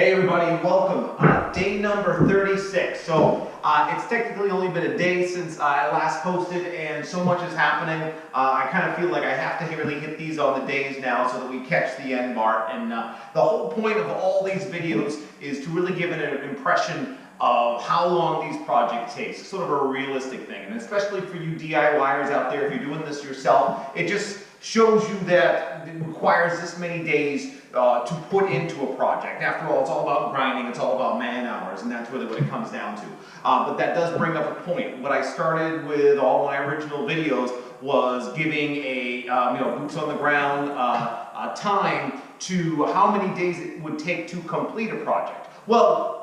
Hey everybody, welcome. Day number 36. So it's technically only been a day since I last posted, and so much is happening. I kind of feel like I have to really hit these on the days now so that we catch the end mark. And the whole point of all these videos is to really give an impression of how long these projects take, sort of a realistic thing. And especially for you DIYers out there, if you're doing this yourself, it just shows you that it requires this many days to put into a project. After all, it's all about grinding, it's all about man hours, and that's really what it comes down to. But that does bring up a point. What I started with all my original videos was giving a boots on the ground time to how many days it would take to complete a project. Well,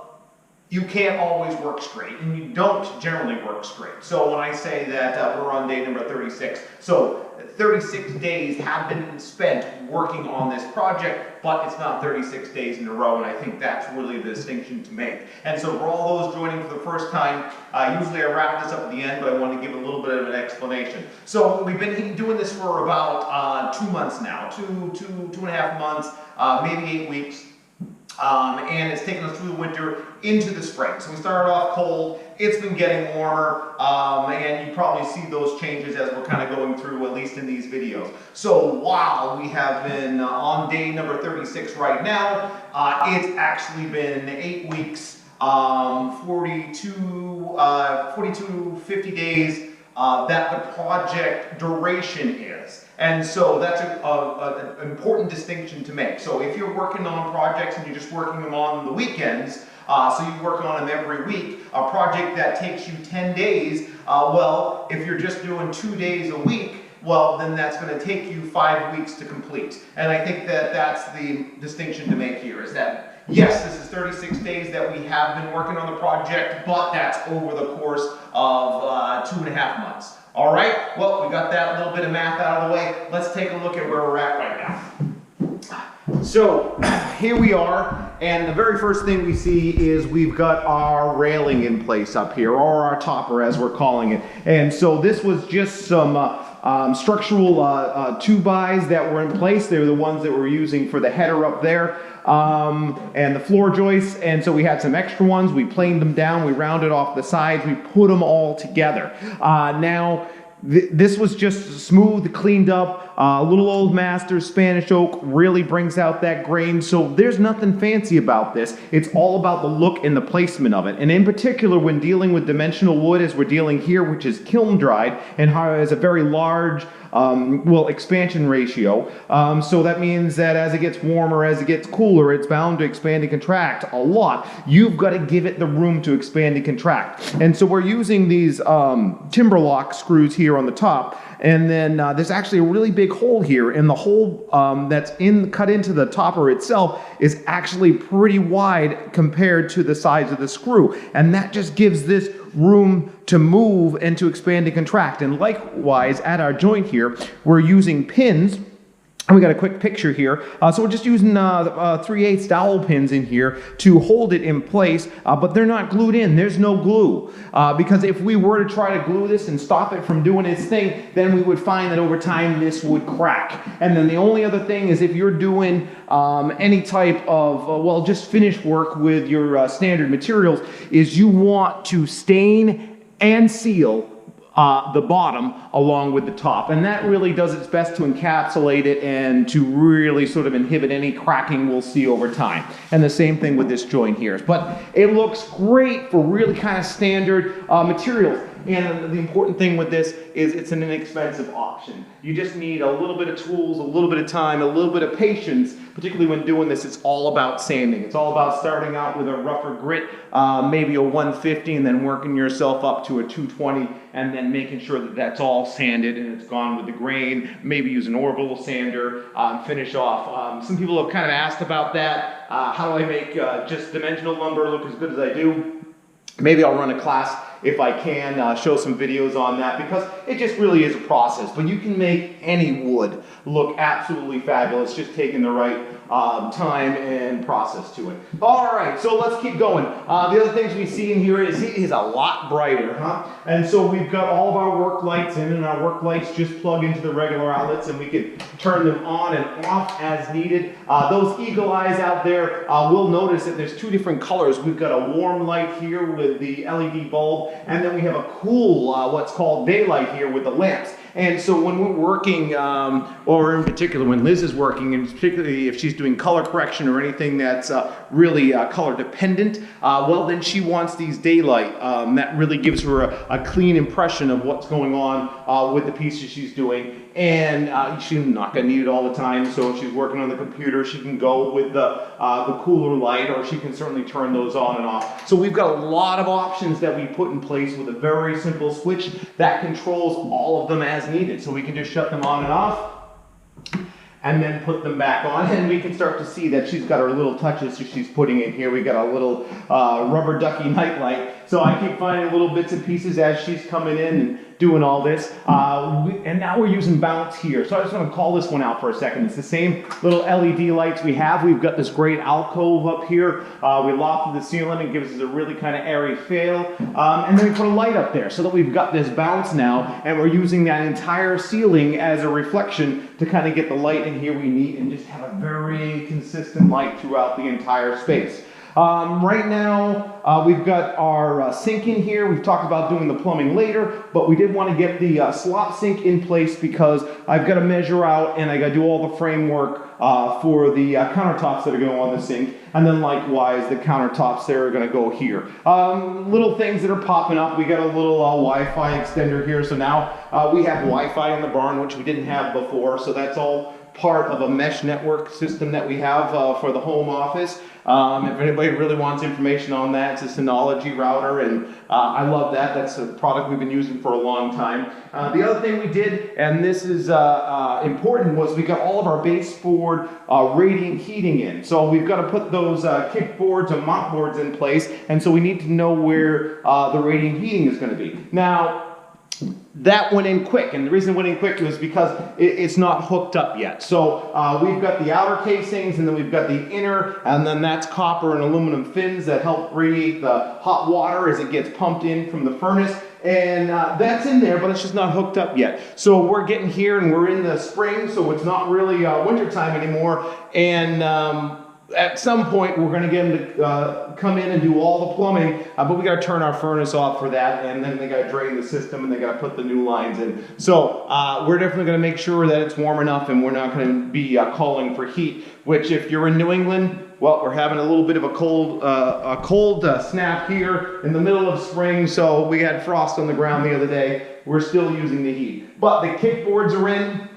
you can't always work straight, and you don't generally work straight. So when I say that we're on day number 36, so 36 days have been spent working on this project, but it's not 36 days in a row, and I think that's really the distinction to make. And so for all those joining for the first time, usually I wrap this up at the end, but I want to give a little bit of an explanation. So we've been doing this for about 2 months now, two and a half months, maybe 8 weeks. And it's taken us through the winter into the spring. So we started off cold, it's been getting warmer, and you probably see those changes as we're kind of going through, at least in these videos. So while we have been on day number 36 right now, it's actually been 8 weeks, 50 days that the project duration is. And so that's an important distinction to make. So if you're working on projects and you're just working them on the weekends, so you work on them every week, a project that takes you 10 days, well, if you're just doing 2 days a week, well, then that's going to take you 5 weeks to complete. And I think that that's the distinction to make here, is that yes, this is 36 days that we have been working on the project, but that's over the course of 2.5 months. All right, well, we got that little bit of math out of the way. Let's take a look at where we're at right now. So here we are, and the very first thing we see is we've got our railing in place up here, or our topper as we're calling it. And so this was just some structural 2x that were in place. They were the ones that we're using for the header up there. And the floor joists, and so we had some extra ones. We planed them down, we rounded off the sides, we put them all together. Now this was just smooth, cleaned up, little old master Spanish oak really brings out that grain, so there's nothing fancy about this. It's all about the look and the placement of it, and in particular when dealing with dimensional wood as we're dealing here, which is kiln dried and has a very large expansion ratio. So that means that as it gets warmer, as it gets cooler, it's bound to expand and contract a lot. You've got to give it the room to expand and contract. And so we're using these timber lock screws here on the top. And then there's actually a really big hole here, and the hole that's cut into the topper itself is actually pretty wide compared to the size of the screw. And that just gives this room to move and to expand and contract. And likewise, at our joint here, we're using pins. And we got a quick picture here. So we're just using 3/8 dowel pins in here to hold it in place, but they're not glued in. There's no glue. Because if we were to try to glue this and stop it from doing its thing, then we would find that over time this would crack. And then the only other thing is if you're doing any type of, just finish work with your standard materials, is you want to stain and seal the bottom along with the top, and that really does its best to encapsulate it and to really sort of inhibit any cracking we'll see over time. And the same thing with this joint here, but it looks great for really kind of standard materials. And the important thing with this is it's an inexpensive option. You just need a little bit of tools, a little bit of time, a little bit of patience, particularly when doing this. It's all about sanding. It's all about starting out with a rougher grit, maybe a 150, and then working yourself up to a 220, and then making sure that that's all sanded and it's gone with the grain. Maybe use an orbital sander, finish off. Some people have kind of asked about that. How do I make just dimensional lumber look as good as I do? Maybe I'll run a class if I can, show some videos on that, because it just really is a process. But you can make any wood look absolutely fabulous, just taking the right time and process to it. All right, so let's keep going. The other things we see in here is it is a lot brighter, huh? And so we've got all of our work lights in, and our work lights just plug into the regular outlets, and we can turn them on and off as needed. Those eagle eyes out there will notice that there's two different colors. We've got a warm light here with the LED bulb, and then we have a cool, what's called daylight here with the lamps. And so when we're working, or in particular when Liz is working, and particularly if she's doing color correction or anything that's really color dependent, well then she wants these daylight. That really gives her a clean impression of what's going on with the pieces she's doing. And she's not going to need it all the time, so if she's working on the computer, she can go with the cooler light, or she can certainly turn those on and off. So we've got a lot of options that we put in place with a very simple switch that controls all of them as needed. So we can just shut them on and off, and then put them back on, and we can start to see that she's got her little touches that she's putting in here. We got a little rubber ducky night light. So I keep finding little bits and pieces as she's coming in and doing all this. And now we're using bounce here. So I just want to call this one out for a second. It's the same little LED lights we have. We've got this great alcove up here. We lofted the ceiling. It gives us a really kind of airy feel. And then we put a light up there so that we've got this bounce now, and we're using that entire ceiling as a reflection to kind of get the light in here we need and just have a very consistent light throughout the entire space. Right now, we've got our sink in here. We've talked about doing the plumbing later, but we did want to get the slop sink in place because I've got to measure out and I got to do all the framework for the countertops that are going to go on the sink, and then likewise the countertops that are going to go here. Little things that are popping up. We got a little Wi-Fi extender here, so now we have Wi-Fi in the barn, which we didn't have before, so that's all part of a mesh network system that we have for the home office. If anybody really wants information on that, it's a Synology router, and I love that. That's a product we've been using for a long time. The other thing we did, and this is important, was we got all of our baseboard radiant heating in. So we've got to put those kickboards and mop boards in place, and so we need to know where the radiant heating is going to be. Now, that went in quick, and the reason it went in quick was because it's not hooked up yet. So we've got the outer casings, and then we've got the inner, and then that's copper and aluminum fins that help radiate the hot water as it gets pumped in from the furnace. And that's in there, but it's just not hooked up yet. So we're getting here, and we're in the spring, so it's not really winter time anymore. And at some point, we're going to get them to come in and do all the plumbing, but we got to turn our furnace off for that, and then they got to drain the system, and they got to put the new lines in. So we're definitely going to make sure that it's warm enough, and we're not going to be calling for heat. Which, if you're in New England, well, we're having a little bit of a cold snap here in the middle of spring. So we had frost on the ground the other day. We're still using the heat, but the kickboards are in.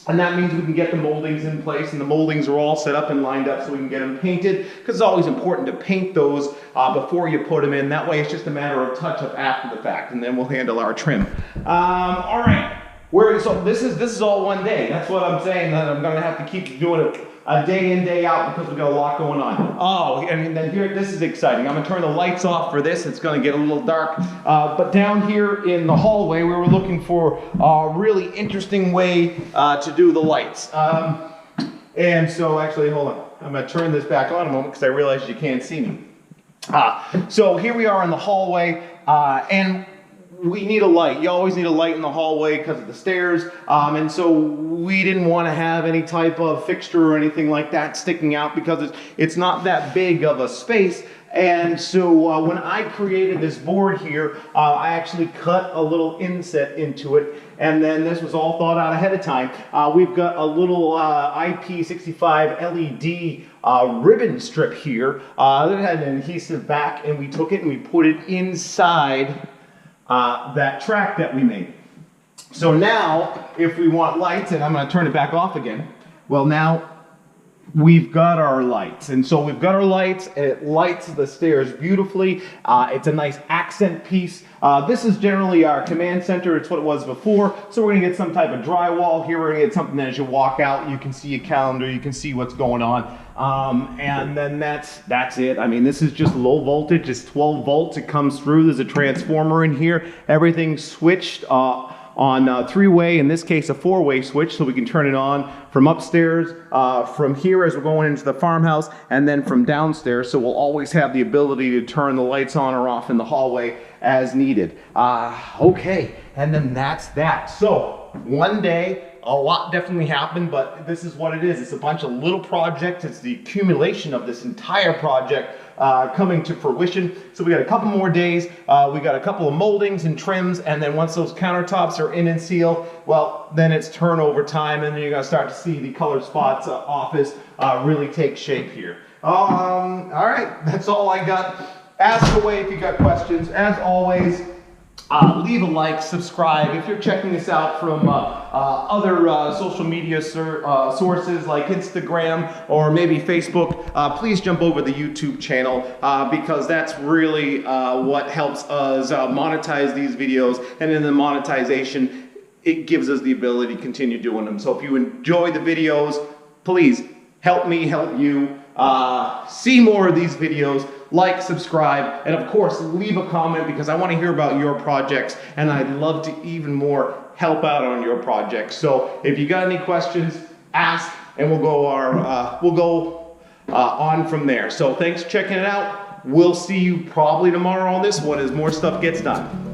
And that means we can get the moldings in place, and the moldings are all set up and lined up so we can get them painted, because it's always important to paint those before you put them in. That way it's just a matter of touch-up after the fact, and then we'll handle our trim. All right, so this is all one day. That's what I'm saying, that I'm going to have to keep doing it a day in, day out, because we've got a lot going on. Oh, and then here, this is exciting. I'm going to turn the lights off for this. It's going to get a little dark. But down here in the hallway, we were looking for a really interesting way to do the lights. And so, actually, hold on. I'm going to turn this back on a moment because I realize you can't see me. So here we are in the hallway, and we need a light. You always need a light in the hallway because of the stairs, and so we didn't want to have any type of fixture or anything like that sticking out because it's not that big of a space. And so when I created this board here, I actually cut a little inset into it, and then this was all thought out ahead of time. We've got a little IP65 LED ribbon strip here that had an adhesive back, and we took it and we put it inside that track that we made. So now, if we want lights, and I'm going to turn it back off again, well now, we've got our lights. And so we've got our lights, and it lights the stairs beautifully. It's a nice accent piece. This is generally our command center. It's what it was before. So we're gonna get some type of drywall here. We're gonna get something that as you walk out, you can see a calendar, you can see what's going on. And then that's it. I mean, this is just low voltage. It's 12 volts. It comes through. There's a transformer in here. Everything's switched on three-way, in this case a four-way switch, so we can turn it on from upstairs, from here as we're going into the farmhouse, and then from downstairs, so we'll always have the ability to turn the lights on or off in the hallway as needed. Okay, and then that's that. So one day, a lot definitely happened, but this is what it is. It's a bunch of little projects. It's the accumulation of this entire project coming to fruition. So we got a couple more days. We got a couple of moldings and trims, and then once those countertops are in and sealed, well, then it's turnover time, and then you're gonna start to see the Color Spots office really take shape here. All right, that's all I got. Ask away if you got questions. As always, leave a like, subscribe. If you're checking this out from other social media sources like Instagram or maybe Facebook, please jump over the YouTube channel because that's really what helps us monetize these videos. And in the monetization, it gives us the ability to continue doing them. So if you enjoy the videos, please help me help you see more of these videos. Like, subscribe, and of course leave a comment because I want to hear about your projects, and I'd love to even more help out on your projects. So if you got any questions, ask, and we'll go on from there. So thanks for checking it out. We'll see you probably tomorrow on this one as more stuff gets done.